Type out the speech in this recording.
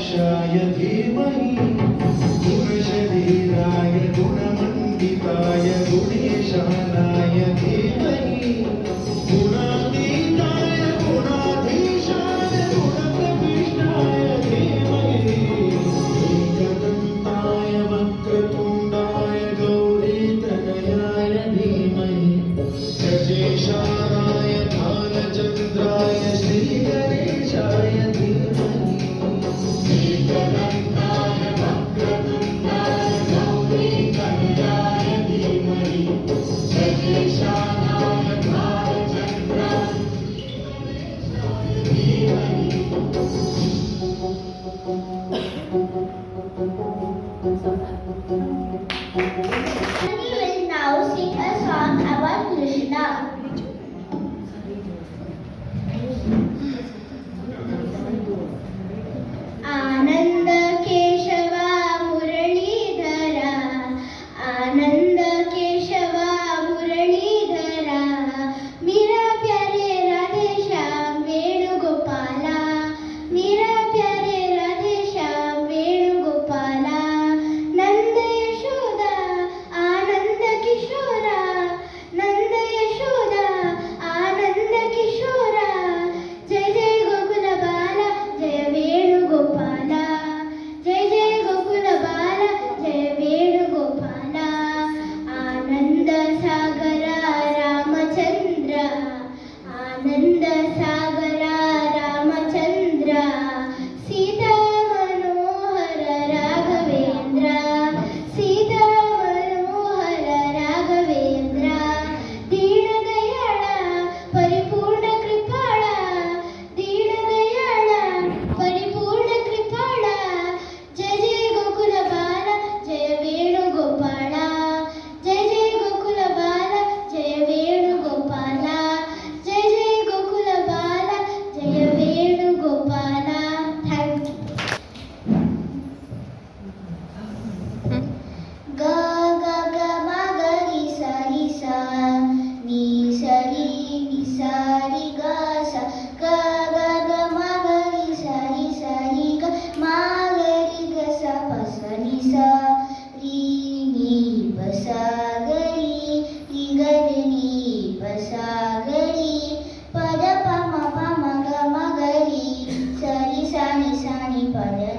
कमलाक्षाय धीमहि गुणशरीराय गुणमण्डिताय गुणेशानाय धीमहि गुणातीताय गुणाधीशाय गुणप्रविष्टाय धीमहि एकदन्ताय वक्रतुण्डाय गौरीतनयाय धीमहि गजेशानाय भालचन्द्राय श्रीगणेशाय धीमहि एकदन्ताय वक्रतुण्डाय गौरीतनयाय धीमहि गजेशानाय भालचन्द्राय धीमहि We will now sing a song about Krishna. आनंद केशवा मुरलीधरा आनंद केशवा मुरलीधरा मेरा प्यारे राधेश्याम वेणुगोपाला मेरा प्यारे राधेश्याम वेणुगोपाला नंद यशोदा आनंद किशोरा नंद यशोदा आनंद किशोरा जय जय गोकुल बाला जय वेणुगोपाला जय जय गोकुल बाला जय वेणुगोपाला आनंद सागरा रामचंद्र आनंद सागरा रामचंद्र सीता मनोहर राघवेंद्र सीता मनोहर राघवेंद्र दीनदयाळा परिपूर्ण कृपाळा दीनदयाळा परिपूर्ण कृपाळा जय जय गोकुल बाला जय वेणुगोपाला जय जय गोकुल बाला जय वेणुगोपाला जय जय गोकुल बाला जय वेणुगोपाला थँक यू ग ग ग म ग रि स रि स नि स रि नि स रि ग स ग ग ग म ग रि स रि स रि ग म ग रि ग स प स नि स रि नि प स ग रि रि ग रि नि प स ग रि प द प म ग म ग रि स रि स नि प द